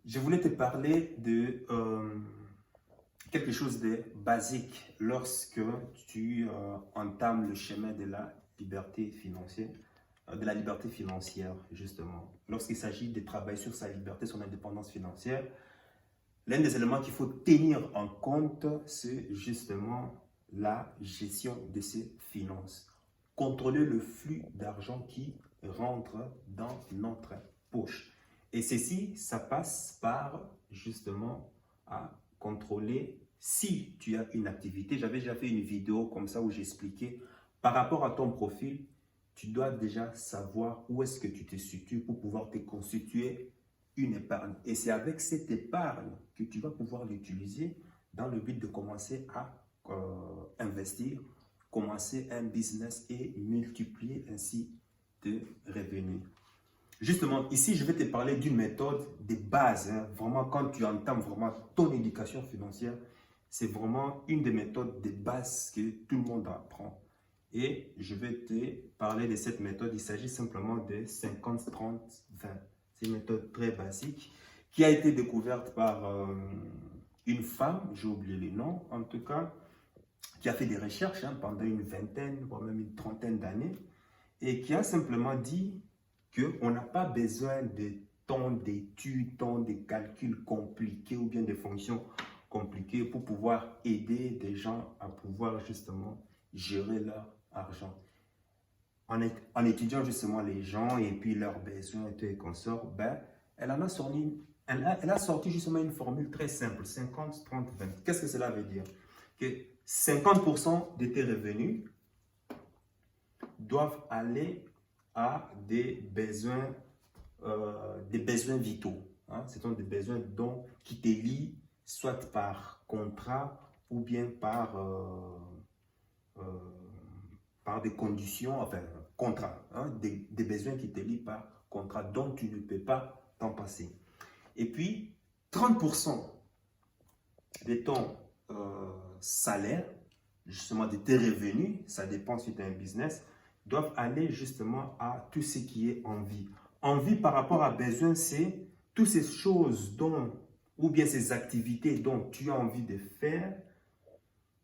Je voulais te parler de quelque chose de basique lorsque tu entames le chemin de la liberté financière, justement. Lorsqu'il s'agit de travailler sur sa liberté, son indépendance financière, l'un des éléments qu'il faut tenir en compte, c'est justement la gestion de ses finances. Contrôler le flux d'argent qui rentre dans notre poche. Et ceci, ça passe par justement à contrôler si tu as une activité. J'avais déjà fait une vidéo comme ça où j'expliquais par rapport à ton profil, tu dois déjà savoir où est-ce que tu te situes pour pouvoir te constituer une épargne. Et c'est avec cette épargne que tu vas pouvoir l'utiliser dans le but de commencer à investir, commencer un business et multiplier ainsi tes revenus. Justement, ici, je vais te parler d'une méthode de base. Vraiment, quand tu entames vraiment ton éducation financière, c'est vraiment une des méthodes de base que tout le monde apprend. Et je vais te parler de cette méthode. Il s'agit simplement de 50-30-20. C'est une méthode très basique qui a été découverte par une femme, j'ai oublié le nom en tout cas, qui a fait des recherches pendant une vingtaine, voire même une trentaine d'années, et qui a simplement dit qu'on n'a pas besoin de tant d'études, tant de calculs compliqués ou bien de fonctions compliquées pour pouvoir aider des gens à pouvoir justement gérer leur argent. En étudiant justement les gens et puis leurs besoins et tout et consorts, ben, elle a sorti justement une formule très simple, 50, 30, 20. Qu'est-ce que cela veut dire? Que 50% de tes revenus doivent aller à des besoins vitaux. Hein. Ce sont des besoins qui te lient soit par contrat ou bien euh, par des conditions, enfin, contrat, hein, des besoins qui te lient par contrat dont tu ne peux pas t'en passer. Et puis, 30% de ton salaire, justement de tes revenus, ça dépend si tu as un business, doivent aller justement à tout ce qui est envie. Envie par rapport à besoin, c'est toutes ces choses ou bien ces activités dont tu as envie de faire,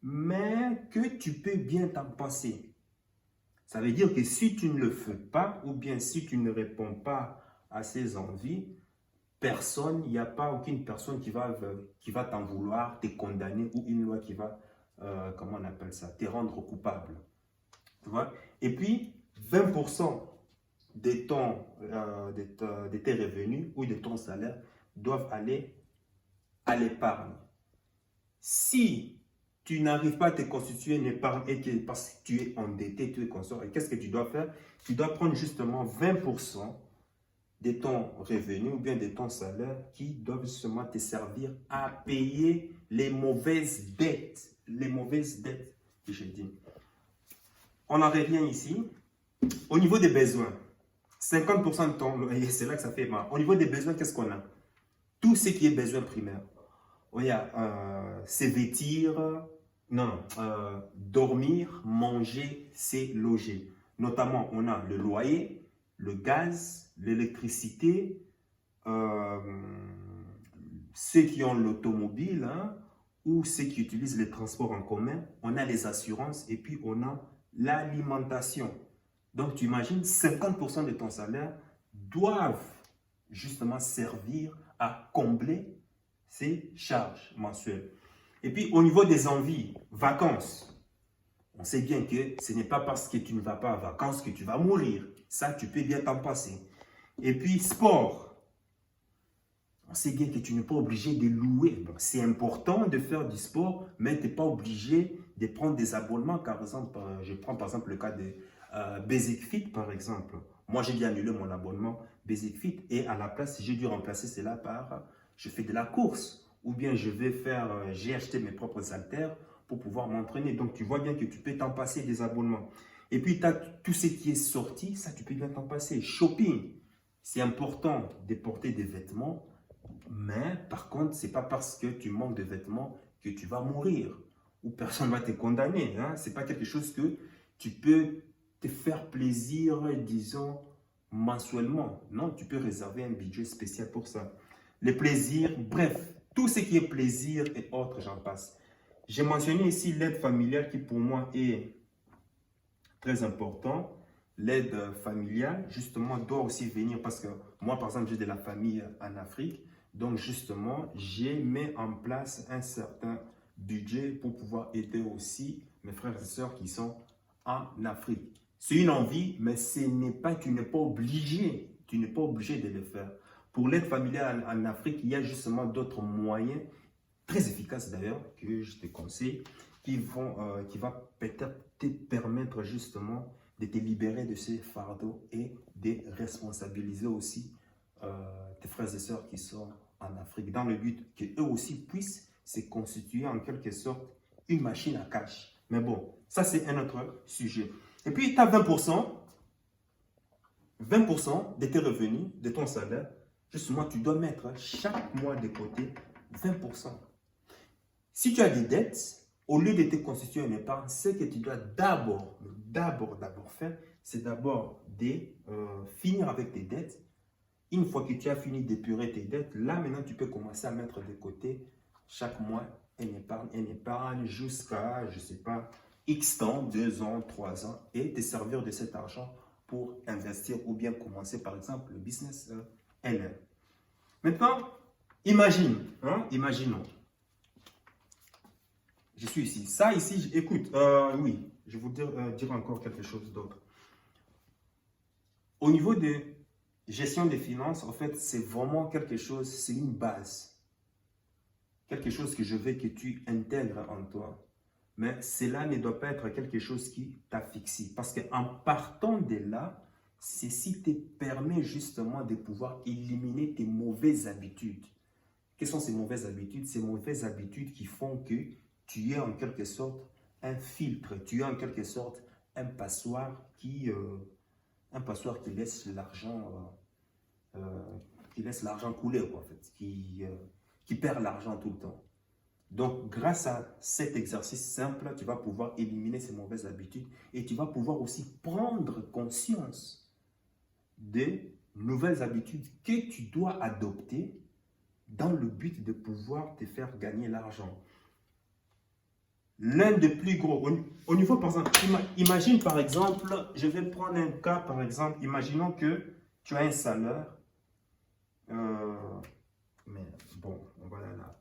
mais que tu peux bien t'en passer. Ça veut dire que si tu ne le fais pas, ou bien si tu ne réponds pas à ces envies, il n'y a pas aucune personne qui va t'en vouloir, te condamner, ou une loi qui va, comment on appelle ça, te rendre coupable. Tu vois? Et puis, 20% de tes revenus ou de ton salaire doivent aller à l'épargne. Si tu n'arrives pas à te constituer une épargne parce que tu es endetté, tu es consort, et qu'est-ce que tu dois faire? Tu dois prendre justement 20% de ton revenu ou bien de ton salaire qui doivent justement te servir à payer les mauvaises dettes. Les mauvaises dettes que je dis. On en revient ici. Au niveau des besoins, 50% de ton... Et c'est là que ça fait mal. Au niveau des besoins, qu'est-ce qu'on a? Tout ce qui est besoin primaire. Il y a se vêtir, dormir, manger, se loger. Notamment, on a le loyer, le gaz, l'électricité, ceux qui ont l'automobile, hein, ou ceux qui utilisent les transports en commun. On a les assurances et puis on a l'alimentation. Donc, tu imagines, 50% de ton salaire doivent justement servir à combler ces charges mensuelles. Et puis, au niveau des envies, vacances, on sait bien que ce n'est pas parce que tu ne vas pas en vacances que tu vas mourir. Ça, tu peux bien t'en passer. Et puis, sport. On sait bien que tu n'es pas obligé de louer. Bon, c'est important de faire du sport, mais tu n'es pas obligé de prendre des abonnements. Par exemple, je prends par exemple le cas de Basic Fit, par exemple. Moi, j'ai dû annuler mon abonnement Basic Fit et à la place, j'ai dû remplacer cela par je fais de la course ou bien j'ai acheté mes propres haltères pour pouvoir m'entraîner. Donc, tu vois bien que tu peux t'en passer des abonnements. Et puis, tu as tout ce qui est sorti, ça, tu peux bien t'en passer. Shopping, c'est important de porter des vêtements. Mais par contre, ce n'est pas parce que tu manques de vêtements que tu vas mourir ou personne ne va te condamner. Hein? Ce n'est pas quelque chose que tu peux te faire plaisir, disons, mensuellement. Non, tu peux réserver un budget spécial pour ça. les plaisirs, bref, tout ce qui est plaisir et autres, j'en passe. J'ai mentionné ici l'aide familiale qui pour moi est très important. L'aide familiale, justement, doit aussi venir parce que moi, par exemple, j'ai de la famille en Afrique. Donc, justement, j'ai mis en place un certain budget pour pouvoir aider aussi mes frères et sœurs qui sont en Afrique. C'est une envie, mais tu n'es pas obligé. Tu n'es pas obligé de le faire. Pour l'aide familiale en Afrique, il y a justement d'autres moyens, très efficaces d'ailleurs, que je te conseille, qui va peut-être te permettre justement de te libérer de ces fardeaux et de responsabiliser aussi tes frères et sœurs qui sont en Afrique, dans le but qu'eux aussi puissent se constituer en quelque sorte une machine à cash. Mais bon, ça c'est un autre sujet. Et puis tu as 20% de tes revenus, de ton salaire, justement tu dois mettre chaque mois de côté 20%. Si tu as des dettes, au lieu de te constituer une épargne, ce que tu dois d'abord faire, c'est d'abord de finir avec tes dettes. Une fois que tu as fini d'épurer tes dettes, là maintenant tu peux commencer à mettre de côté chaque mois une épargne jusqu'à, je ne sais pas, X temps, 2 ans, 3 ans, et te servir de cet argent pour investir ou bien commencer par exemple le business LM. Maintenant, imaginons. Je suis ici. Ça ici, écoute, oui, je vais vous dire encore quelque chose d'autre. Au niveau de gestion des finances, en fait, c'est vraiment quelque chose, c'est une base. Quelque chose que je veux que tu intègres en toi. Mais cela ne doit pas être quelque chose qui t'asphyxie. Parce qu'en partant de là, ceci te permet justement de pouvoir éliminer tes mauvaises habitudes. Quelles sont ces mauvaises habitudes? Ces mauvaises habitudes qui font que tu es en quelque sorte un filtre, tu es en quelque sorte un passoire qui laisse l'argent couler, quoi, en fait, qui perd l'argent tout le temps. Donc, grâce à cet exercice simple, tu vas pouvoir éliminer ces mauvaises habitudes et tu vas pouvoir aussi prendre conscience des nouvelles habitudes que tu dois adopter dans le but de pouvoir te faire gagner l'argent. L'un des plus gros, au niveau par exemple, imagine par exemple, je vais prendre un cas par exemple, imaginons que tu as un salaire, mais bon, on va là.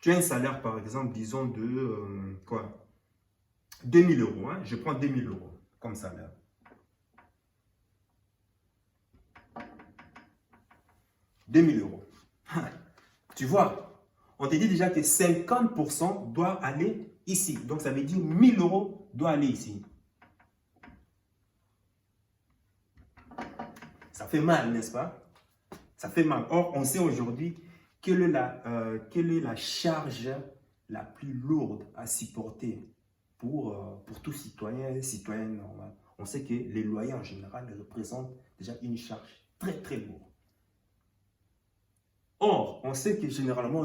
Tu as un salaire par exemple, disons de 2000 euros, hein? Je prends 2000 euros comme salaire. « 2000 euros. Tu vois, on te dit déjà que 50% doit aller ici. Donc, ça veut dire 1000 euros doit aller ici. Ça fait mal, n'est-ce pas? Ça fait mal. Or, on sait aujourd'hui quelle est la charge la plus lourde à supporter pour tout citoyen et citoyenne normal. On sait que les loyers en général représentent déjà une charge très, très lourde. Or, on sait que généralement,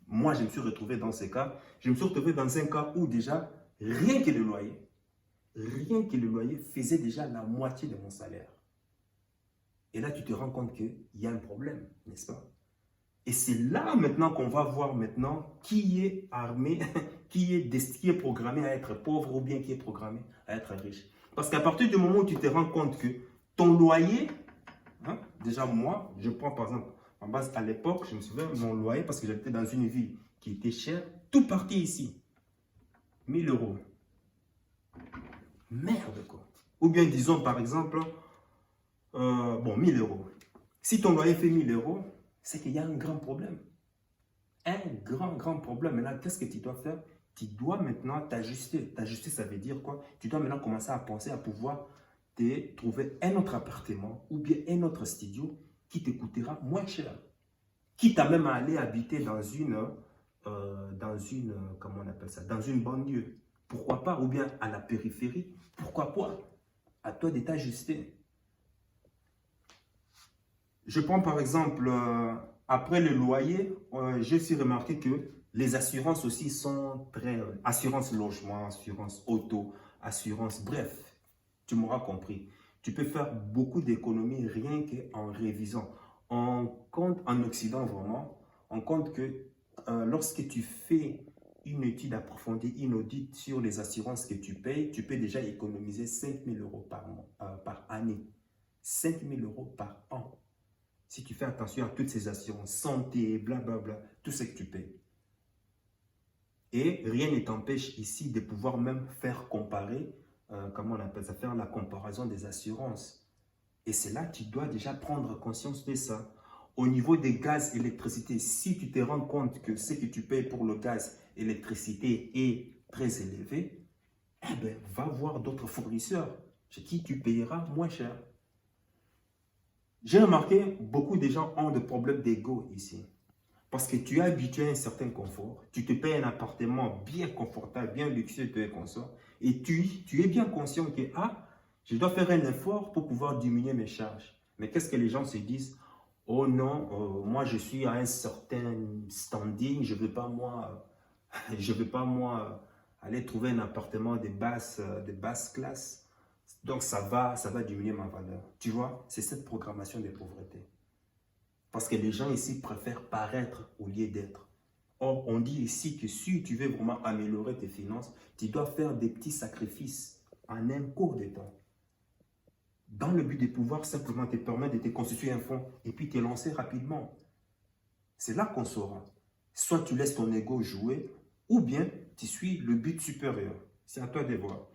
moi je me suis retrouvé dans ce cas, je me suis retrouvé dans un cas où déjà, rien que le loyer faisait déjà la moitié de mon salaire. Et là, tu te rends compte qu'il y a un problème, n'est-ce pas? Et c'est là maintenant qu'on va voir maintenant qui est armé, qui est programmé à être pauvre ou bien qui est programmé à être riche. Parce qu'à partir du moment où tu te rends compte que ton loyer, déjà moi, je prends par exemple, en base à l'époque, je me souviens, mon loyer, parce que j'habitais dans une ville qui était chère, tout partait ici. 1000 euros. Merde quoi. Ou bien disons par exemple, 1000 euros. Si ton loyer fait 1000 euros, c'est qu'il y a un grand problème. Un grand problème. Maintenant, qu'est-ce que tu dois faire? Tu dois maintenant t'ajuster. T'ajuster, ça veut dire quoi? Tu dois maintenant commencer à penser à pouvoir te trouver un autre appartement ou bien un autre studio qui te coûtera moins cher. Quitte à même à aller habiter dans une comment on appelle ça? Dans une banlieue. Pourquoi pas? Ou bien à la périphérie. Pourquoi pas? À toi de t'ajuster. Je prends par exemple, après le loyer, j'ai aussi remarqué que les assurances aussi sont très... assurance logement, assurance auto, assurance... Bref, tu m'auras compris. Tu peux faire beaucoup d'économies rien qu'en révisant. On compte en Occident vraiment, on compte que lorsque tu fais une étude approfondie, une audit sur les assurances que tu peux déjà économiser 5 000 euros par année. 5 000 euros par an. Si tu fais attention à toutes ces assurances, santé, blablabla, tout ce que tu payes. Et rien ne t'empêche ici de pouvoir même faire comparer, comment on appelle ça, faire la comparaison des assurances. Et c'est là que tu dois déjà prendre conscience de ça. Au niveau des gaz, électricité, si tu te rends compte que ce que tu payes pour le gaz, électricité est très élevé, eh bien, va voir d'autres fournisseurs chez qui tu payeras moins cher. J'ai remarqué, beaucoup de gens ont des problèmes d'ego ici. Parce que tu es habitué à un certain confort, tu te payes un appartement bien confortable, bien luxueux, tu es consort, et tu es bien conscient que je dois faire un effort pour pouvoir diminuer mes charges. Mais qu'est-ce que les gens se disent? Oh non, moi je suis à un certain standing, je ne veux pas moi, je veux pas moi aller trouver un appartement de basse classe. Donc ça va diminuer ma valeur. Tu vois, c'est cette programmation de pauvreté. Parce que les gens ici préfèrent paraître au lieu d'être. Or, on dit ici que si tu veux vraiment améliorer tes finances, tu dois faire des petits sacrifices en un court de temps. Dans le but de pouvoir simplement te permettre de te constituer un fonds et puis te lancer rapidement. C'est là qu'on saura. Soit tu laisses ton ego jouer, ou bien tu suis le but supérieur. C'est à toi de voir.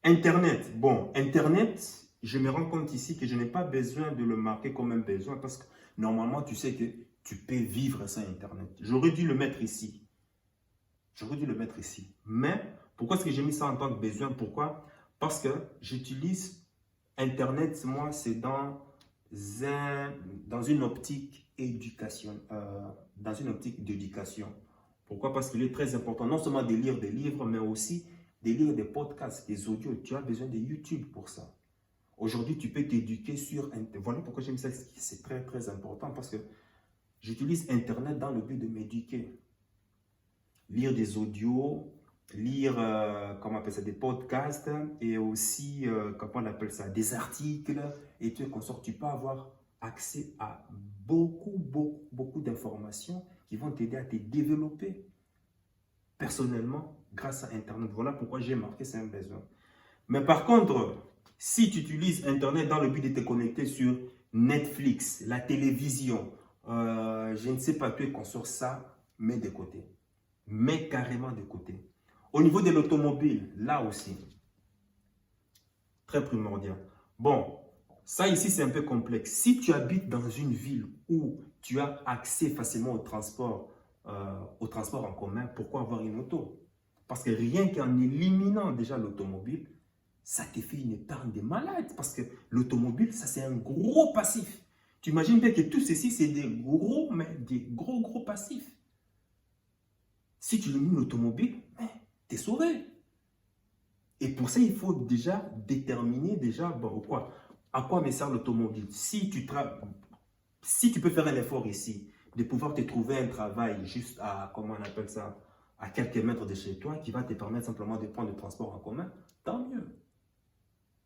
Internet. Bon, Internet, je me rends compte ici que je n'ai pas besoin de le marquer comme un besoin parce que normalement, tu sais que tu peux vivre sans Internet. J'aurais dû le mettre ici. J'aurais dû le mettre ici. Mais pourquoi est-ce que j'ai mis ça en tant que besoin? Pourquoi? Parce que j'utilise Internet, moi, c'est dans une optique éducation, dans une optique d'éducation. Pourquoi? Parce qu'il est très important non seulement de lire des livres, mais aussi de lire des podcasts, des audios. Tu as besoin de YouTube pour ça. Aujourd'hui, tu peux t'éduquer sur Internet. Voilà pourquoi j'ai mis ça. C'est très, très important parce que j'utilise Internet dans le but de m'éduquer. Lire des audios, lire, comment on appelle ça, des podcasts et aussi, comment on appelle ça, des articles et tout consort. Tu peux avoir accès à beaucoup d'informations qui vont t'aider à te développer personnellement grâce à Internet. Voilà pourquoi j'ai marqué c'est un besoin. Mais par contre, si tu utilises Internet dans le but de te connecter sur Netflix, la télévision, je ne sais pas, tu es consort ça, mets de côté. Mets carrément de côté. Au niveau de l'automobile, là aussi, très primordial. Bon, ça ici c'est un peu complexe. Si tu habites dans une ville où tu as accès facilement au transport en commun, pourquoi avoir une auto? Parce que rien qu'en éliminant déjà l'automobile, ça te fait une épargne de malade. Parce que l'automobile, ça c'est un gros passif. Tu imagines bien que tout ceci, c'est des gros, mais des gros passifs. Si tu élimines l'automobile, tu es sauvé. Et pour ça, il faut déjà déterminer bon, à quoi me sert l'automobile. Si tu peux faire un effort ici, de pouvoir te trouver un travail juste à, comment on appelle ça, à quelques mètres de chez toi, qui va te permettre simplement de prendre le transport en commun, tant mieux.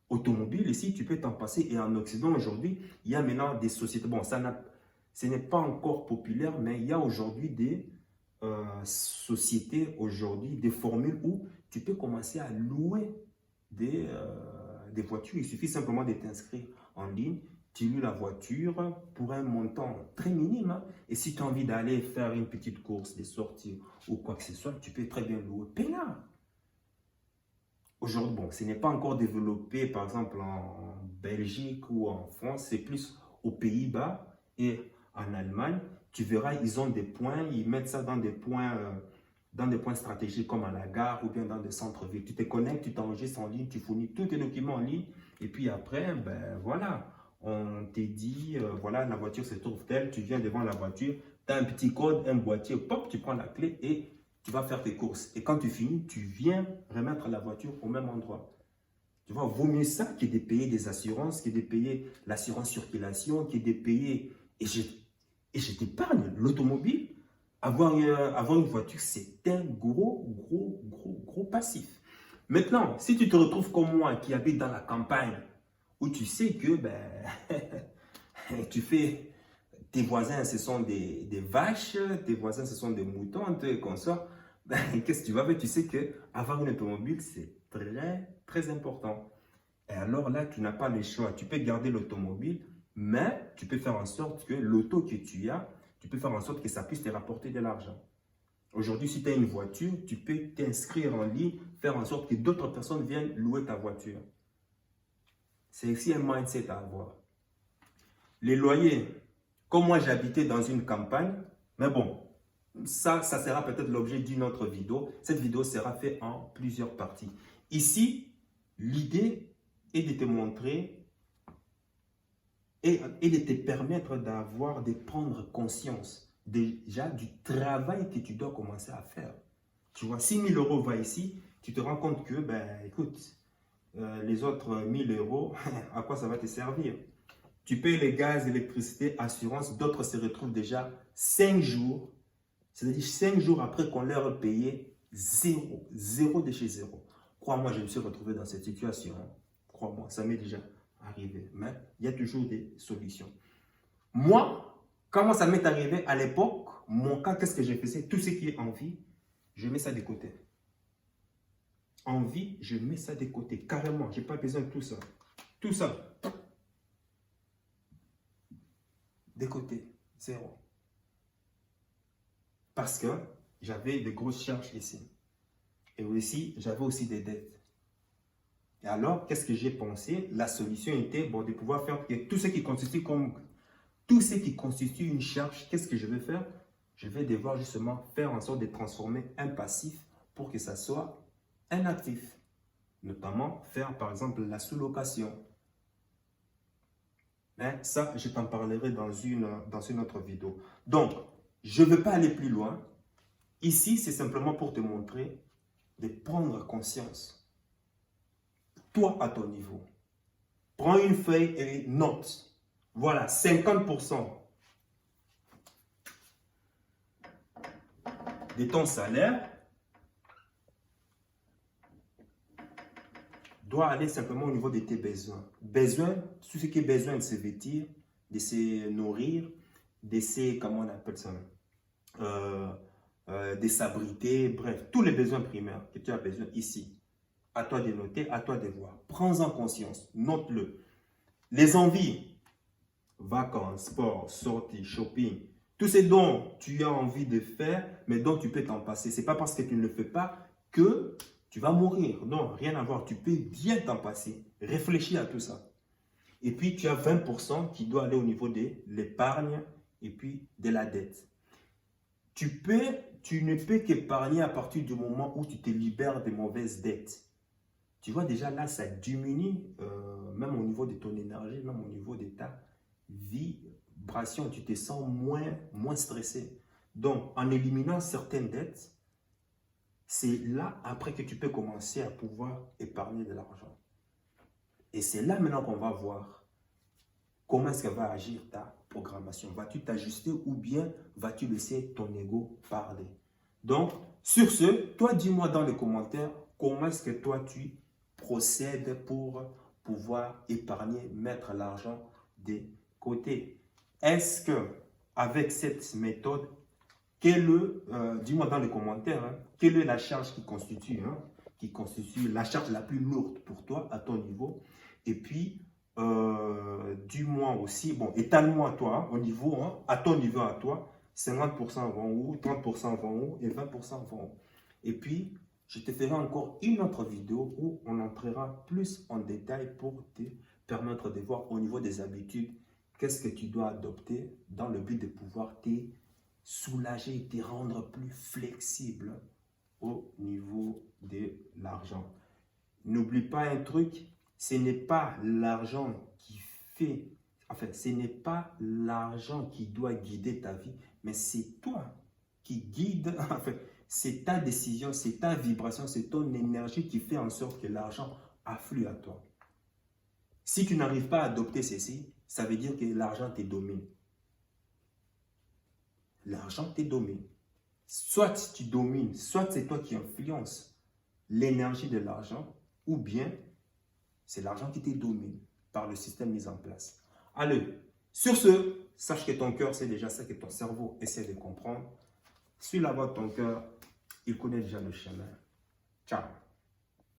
Automobile, ici, tu peux t'en passer. Et en Occident, aujourd'hui, il y a maintenant des sociétés. Bon, ce n'est pas encore populaire, mais il y a aujourd'hui des sociétés, des formules où tu peux commencer à louer des voitures. Il suffit simplement de t'inscrire en ligne. Tu loues la voiture pour un montant très minime. Hein. Et si tu as envie d'aller faire une petite course, des sorties ou quoi que ce soit, tu peux très bien louer. Payant. Aujourd'hui, bon, ce n'est pas encore développé, par exemple, en Belgique ou en France, c'est plus aux Pays-Bas et en Allemagne. Tu verras, ils ont des points, ils mettent ça dans des points stratégiques comme à la gare ou bien dans des centres-villes. Tu te connectes, tu t'enregistres en ligne, tu fournis tous tes documents en ligne et puis après, ben voilà, on te dit, voilà, la voiture se trouve telle, tu viens devant la voiture, tu as un petit code, un boîtier, pop, tu prends la clé et tu vas faire tes courses. Et quand tu finis, tu viens remettre la voiture au même endroit. Tu vois, vaut mieux ça que de payer des assurances, que de payer l'assurance circulation, que de payer... Et je t'épargne l'automobile. Avoir une voiture, c'est un gros passif. Maintenant, si tu te retrouves comme moi qui habite dans la campagne, où tu sais que Tu fais, tes voisins, ce sont des vaches, tes voisins, ce sont des moutons, et consorts. Ben, qu'est-ce que tu vas faire? Tu sais qu'avoir une automobile, c'est très, très important. Et alors là, tu n'as pas le choix. Tu peux garder l'automobile, mais tu peux faire en sorte que l'auto que tu as, tu peux faire en sorte que ça puisse te rapporter de l'argent. Aujourd'hui, si tu as une voiture, tu peux t'inscrire en ligne, faire en sorte que d'autres personnes viennent louer ta voiture. C'est aussi un mindset à avoir. Les loyers, comme moi j'habitais dans une campagne, mais bon, ça sera peut-être l'objet d'une autre vidéo. Cette vidéo sera faite en plusieurs parties. Ici, l'idée est de te montrer et de te permettre de prendre conscience déjà du travail que tu dois commencer à faire. Tu vois, 6 000 euros va ici, tu te rends compte que, ben écoute, les autres 1 000 euros, à quoi ça va te servir? Tu payes les gaz, l'électricité, assurance, d'autres se retrouvent déjà 5 jours, c'est-à-dire 5 jours après qu'on leur a payé zéro de chez zéro. Crois-moi, je me suis retrouvé dans cette situation. Crois-moi, ça m'est déjà arrivé. Mais il y a toujours des solutions. Moi, comment ça m'est arrivé à l'époque, mon cas, qu'est-ce que je faisais? Tout ce qui est envie, je mets ça de côté. Envie, je mets ça de côté. Carrément, je n'ai pas besoin de tout ça. Tout ça. De côté, zéro. Parce que j'avais de grosses charges ici. Et aussi, j'avais aussi des dettes. Et alors, qu'est-ce que j'ai pensé? La solution était bon, de pouvoir faire que tout ce qui constitue une charge, qu'est-ce que je vais faire? Je vais devoir justement faire en sorte de transformer un passif pour que ça soit un actif. Notamment, faire par exemple la sous-location. Mais ça, je t'en parlerai dans une autre vidéo. Donc, je ne veux pas aller plus loin. Ici, c'est simplement pour te montrer de prendre conscience. Toi, à ton niveau. Prends une feuille et note. Voilà, 50% de ton salaire doit aller simplement au niveau de tes besoins. Besoin, tout ce qui est besoin de se vêtir, de se nourrir, de se, comment on appelle ça, de s'abriter, bref, tous les besoins primaires que tu as besoin ici. À toi de noter, à toi de voir. Prends-en conscience, note-le. Les envies, vacances, sport, sorties, shopping, tout ce dont tu as envie de faire, mais dont tu peux t'en passer. Ce n'est pas parce que tu ne le fais pas que tu vas mourir. Non, rien à voir. Tu peux bien t'en passer. Réfléchis à tout ça. Et puis, tu as 20% qui doit aller au niveau de l'épargne et puis de la dette. Tu ne peux qu'épargner à partir du moment où tu te libères des mauvaises dettes. Tu vois déjà là, ça diminue même au niveau de ton énergie, même au niveau de ta vibration. Tu te sens moins stressé. Donc, en éliminant certaines dettes, c'est là après que tu peux commencer à pouvoir épargner de l'argent. Et c'est là maintenant qu'on va voir comment est-ce que va agir ta programmation. Vas-tu t'ajuster ou bien vas-tu laisser ton ego parler? Donc, sur ce, toi, dis-moi dans les commentaires comment est-ce que toi, tu procèdes pour pouvoir épargner, mettre l'argent de côté. Est-ce que avec cette méthode, dis-moi dans les commentaires, quelle est la charge qui constitue la charge la plus lourde pour toi à ton niveau? Et puis, dis-moi aussi, bon, étale-moi toi, au niveau, à ton niveau à toi, 50% vont où, 30% vont où et 20% vont où. Et puis, je te ferai encore une autre vidéo où on entrera plus en détail pour te permettre de voir au niveau des habitudes, qu'est-ce que tu dois adopter dans le but de pouvoir te soulager et te rendre plus flexible au niveau de l'argent. N'oublie pas un truc, ce n'est pas l'argent qui fait, enfin, ce n'est pas l'argent qui doit guider ta vie, mais c'est toi qui guide, enfin, c'est ta décision, c'est ta vibration, c'est ton énergie qui fait en sorte que l'argent afflue à toi. Si tu n'arrives pas à adopter ceci, ça veut dire que l'argent te domine. L'argent te domine. Soit tu domines, soit c'est toi qui influences l'énergie de l'argent, ou bien c'est l'argent qui te domine par le système mis en place. Allez, Sur ce, sache que ton cœur, c'est déjà ça que ton cerveau essaie de comprendre. Suis la voie de ton cœur, il connaît déjà le chemin. Ciao.